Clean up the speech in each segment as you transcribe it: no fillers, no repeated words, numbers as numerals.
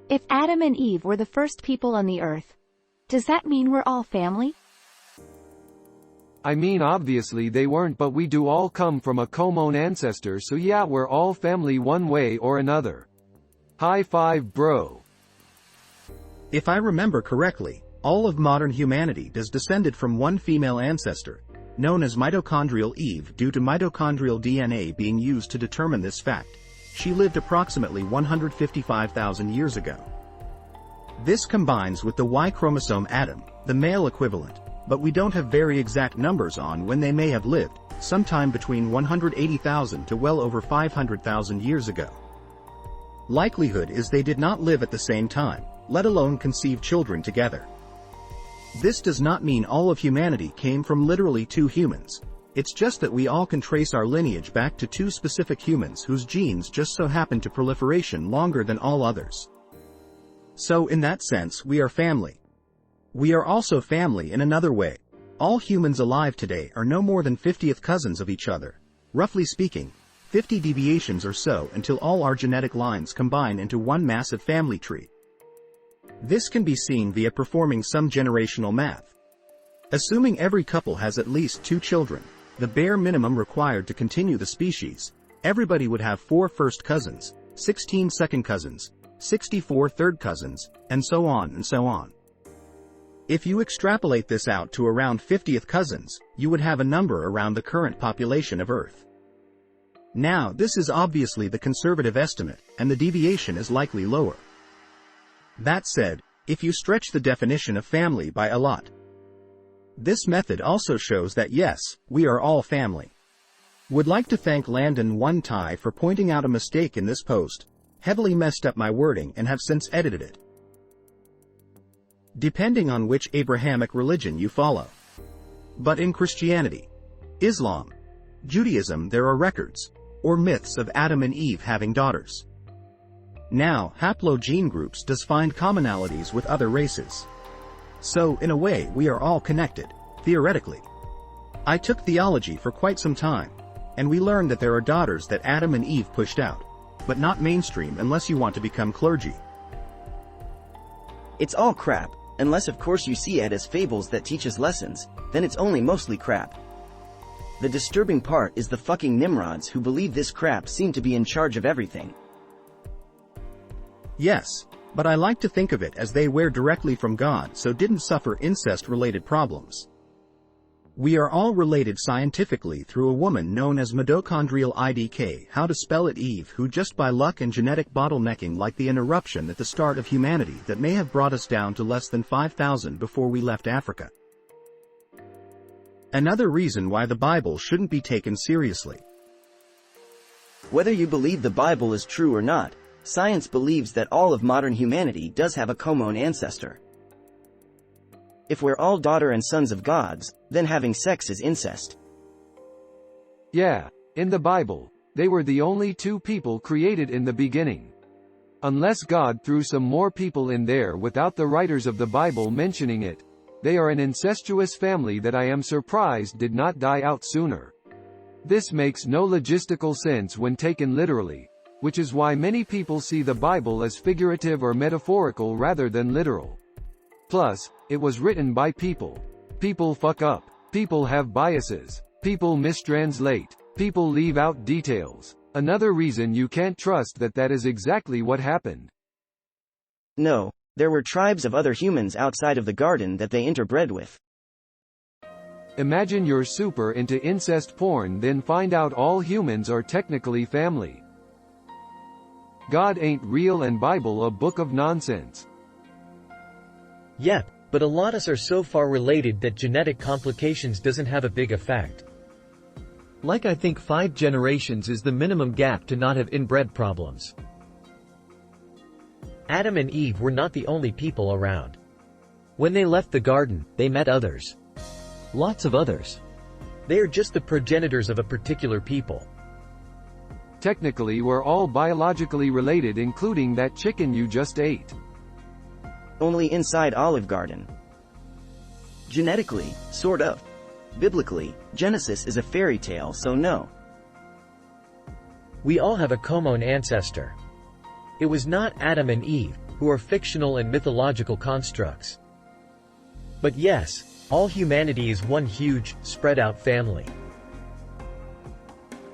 If Adam and Eve were the first people on the earth, does that mean we're all family? I mean, obviously they weren't, but we do all come from a common ancestor, so yeah, we're all family one way or another. High five, bro. If I remember correctly, all of modern humanity is descended from one female ancestor, known as mitochondrial Eve, due to mitochondrial DNA being used to determine this fact. She lived approximately 155,000 years ago. This combines with the Y chromosome Adam, the male equivalent, but we don't have very exact numbers on when they may have lived, sometime between 180,000 to well over 500,000 years ago. Likelihood is they did not live at the same time, let alone conceive children together. This does not mean all of humanity came from literally two humans. It's just that we all can trace our lineage back to two specific humans whose genes just so happen to proliferation longer than all others. So in that sense, we are family. We are also family in another way. All humans alive today are no more than 50th cousins of each other. Roughly speaking, 50 deviations or so until all our genetic lines combine into one massive family tree. This can be seen via performing some generational math. Assuming every couple has at least 2 children, the bare minimum required to continue the species, everybody would have 4 first cousins, 16 second cousins, 64 third cousins, and so on and so on. If you extrapolate this out to around 50th cousins, you would have a number around the current population of Earth. Now, this is obviously the conservative estimate, and the deviation is likely lower. That said, if you stretch the definition of family by a lot, this method also shows that yes, we are all family. Would like to thank Landon One Tai for pointing out a mistake in this post, heavily messed up my wording and have since edited it. Depending on which Abrahamic religion you follow. But in Christianity, Islam, Judaism, there are records, or myths of Adam and Eve having daughters. Now, haplogene groups does find commonalities with other races. So, in a way, we are all connected, theoretically. I took theology for quite some time, and we learned that there are daughters that Adam and Eve pushed out, but not mainstream unless you want to become clergy. It's all crap, unless of course you see it as fables that teach us lessons, then it's only mostly crap. The disturbing part is the fucking Nimrods who believe this crap seem to be in charge of everything. Yes, but I like to think of it as they were directly from God, so didn't suffer incest-related problems. We are all related scientifically through a woman known as mitochondrial IDK, how to spell it, Eve, who just by luck and genetic bottlenecking like the interruption at the start of humanity that may have brought us down to less than 5,000 before we left Africa. Another reason why the Bible shouldn't be taken seriously. Whether you believe the Bible is true or not, science believes that all of modern humanity does have a common ancestor. If we're all daughter and sons of gods, then having sex is incest. Yeah, in the Bible, they were the only 2 people created in the beginning. Unless God threw some more people in there without the writers of the Bible mentioning it, they are an incestuous family that I am surprised did not die out sooner. This makes no logistical sense when taken literally, which is why many people see the Bible as figurative or metaphorical rather than literal. Plus, it was written by people. People fuck up. People have biases. People mistranslate. People leave out details. Another reason you can't trust that is exactly what happened. No, there were tribes of other humans outside of the garden that they interbred with. Imagine you're super into incest porn, then find out all humans are technically family. God ain't real and Bible a book of nonsense. Yep, but a lot of us are so far related that genetic complications doesn't have a big effect. Like I think 5 generations is the minimum gap to not have inbred problems. Adam and Eve were not the only people around. When they left the garden, they met others. Lots of others. They are just the progenitors of a particular people. Technically we're all biologically related, including that chicken you just ate. Only inside Olive Garden. Genetically, sort of. Biblically, Genesis is a fairy tale, so no. We all have a common ancestor. It was not Adam and Eve, who are fictional and mythological constructs. But yes, all humanity is one huge, spread-out family.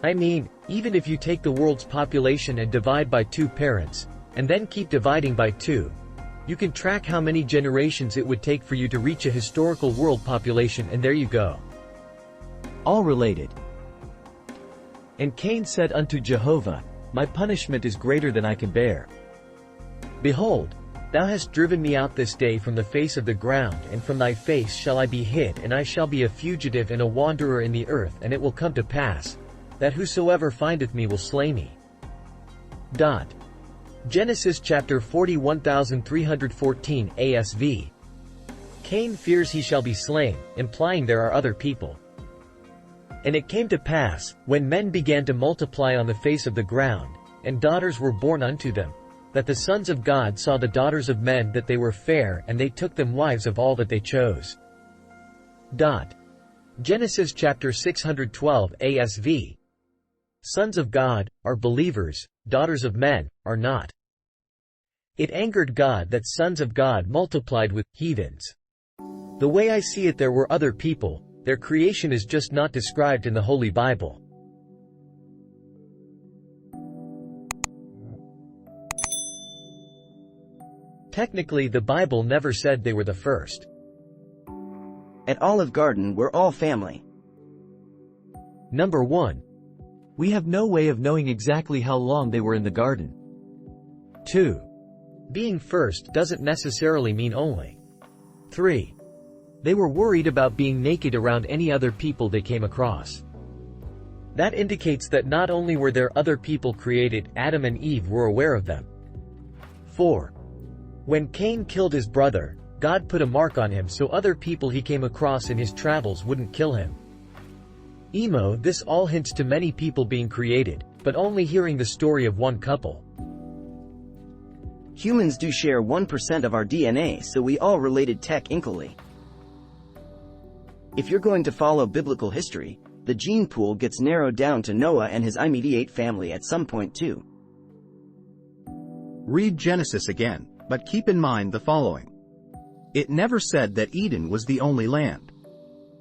I mean, even if you take the world's population and divide by 2 parents, and then keep dividing by 2, you can track how many generations it would take for you to reach a historical world population, and there you go. All related. And Cain said unto Jehovah, My punishment is greater than I can bear. Behold, thou hast driven me out this day from the face of the ground, and from thy face shall I be hid, and I shall be a fugitive and a wanderer in the earth, and it will come to pass, that whosoever findeth me will slay me. Genesis chapter 41,314 ASV. Cain fears he shall be slain, implying there are other people. And it came to pass, when men began to multiply on the face of the ground, and daughters were born unto them, that the sons of God saw the daughters of men that they were fair, and they took them wives of all that they chose. Genesis chapter 612 ASV. Sons of God are believers, daughters of men are not. It angered God that sons of God multiplied with heathens. The way I see it, there were other people, their creation is just not described in the Holy Bible. Technically, the Bible never said they were the first. At Olive Garden, we're all family. Number 1. We have no way of knowing exactly how long they were in the garden. 2. Being first doesn't necessarily mean only. 3. They were worried about being naked around any other people they came across. That indicates that not only were there other people created, Adam and Eve were aware of them. 4. When Cain killed his brother, God put a mark on him so other people he came across in his travels wouldn't kill him. This all hints to many people being created, but only hearing the story of one couple. Humans do share 1% of our DNA, so we all related technically. If you're going to follow biblical history, the gene pool gets narrowed down to Noah and his immediate family at some point too. Read Genesis again, but keep in mind the following. It never said that Eden was the only land.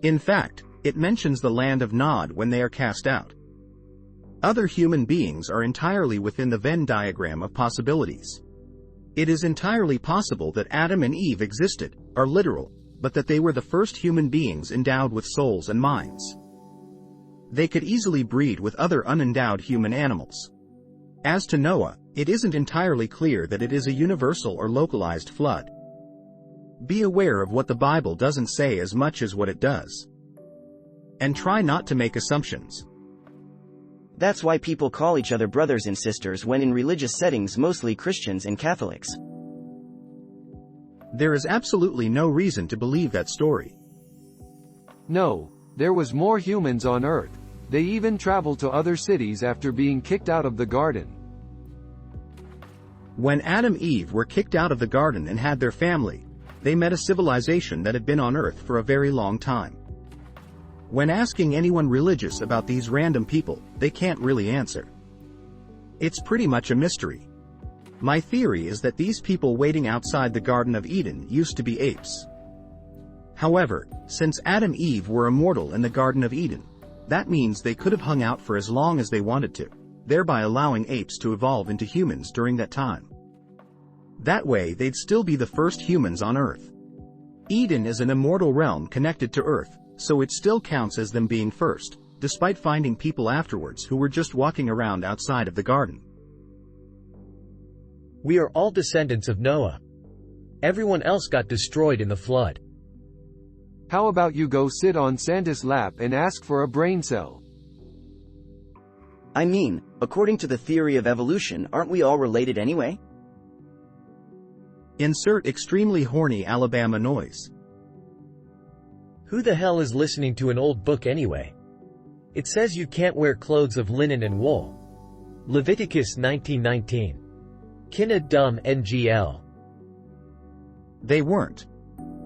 In fact, it mentions the land of Nod when they are cast out. Other human beings are entirely within the Venn diagram of possibilities. It is entirely possible that Adam and Eve existed, are literal, but that they were the first human beings endowed with souls and minds. They could easily breed with other unendowed human animals. As to Noah, it isn't entirely clear that it is a universal or localized flood. Be aware of what the Bible doesn't say as much as what it does. And try not to make assumptions. That's why people call each other brothers and sisters when in religious settings mostly Christians and Catholics. There is absolutely no reason to believe that story. No, there was more humans on Earth. They even traveled to other cities after being kicked out of the garden. When Adam and Eve were kicked out of the garden and had their family, they met a civilization that had been on Earth for a very long time. When asking anyone religious about these random people, they can't really answer. It's pretty much a mystery. My theory is that these people waiting outside the Garden of Eden used to be apes. However, since Adam and Eve were immortal in the Garden of Eden, that means they could have hung out for as long as they wanted to, thereby allowing apes to evolve into humans during that time. That way they'd still be the first humans on Earth. Eden is an immortal realm connected to Earth, so it still counts as them being first, despite finding people afterwards who were just walking around outside of the garden. We are all descendants of Noah. Everyone else got destroyed in the flood. How about you go sit on Santa's lap and ask for a brain cell? I mean, according to the theory of evolution, aren't we all related anyway? Insert extremely horny Alabama noise. Who the hell is listening to an old book anyway? It says you can't wear clothes of linen and wool. Leviticus 19:19. Kinda dumb NGL. They weren't.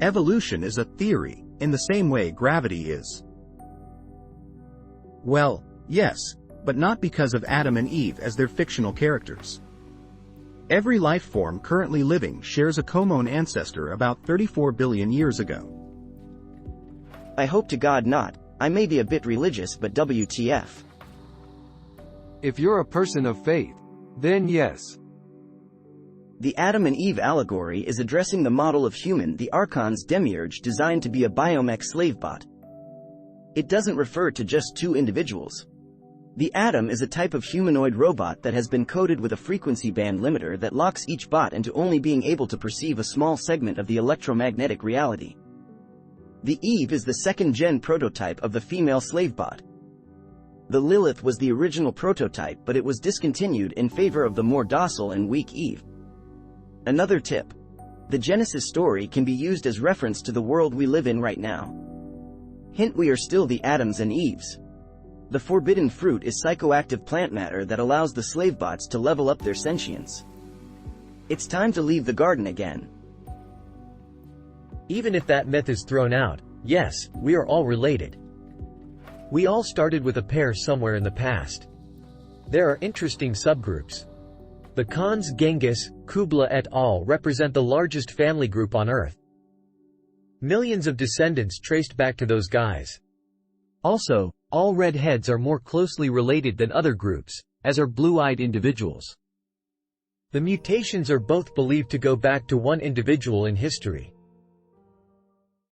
Evolution is a theory, in the same way gravity is. Well, yes, but not because of Adam and Eve as their fictional characters. Every life form currently living shares a common ancestor about 34 billion years ago. I hope to God not. I may be a bit religious, but WTF. If you're a person of faith, then yes. The Adam and Eve allegory is addressing the model of human, the Archon's demiurge, designed to be a biomech slavebot. It doesn't refer to just two individuals. The Adam is a type of humanoid robot that has been coded with a frequency band limiter that locks each bot into only being able to perceive a small segment of the electromagnetic reality. The Eve is the second-gen prototype of the female slavebot. The Lilith was the original prototype, but it was discontinued in favor of the more docile and weak Eve. Another tip. The Genesis story can be used as reference to the world we live in right now. Hint: we are still the Adams and Eves. The forbidden fruit is psychoactive plant matter that allows the slavebots to level up their sentience. It's time to leave the garden again. Even if that myth is thrown out, yes, we are all related. We all started with a pair somewhere in the past. There are interesting subgroups. The Khans, Genghis, Kubla et al. Represent the largest family group on Earth. Millions of descendants traced back to those guys. Also, all redheads are more closely related than other groups, as are blue-eyed individuals. The mutations are both believed to go back to one individual in history.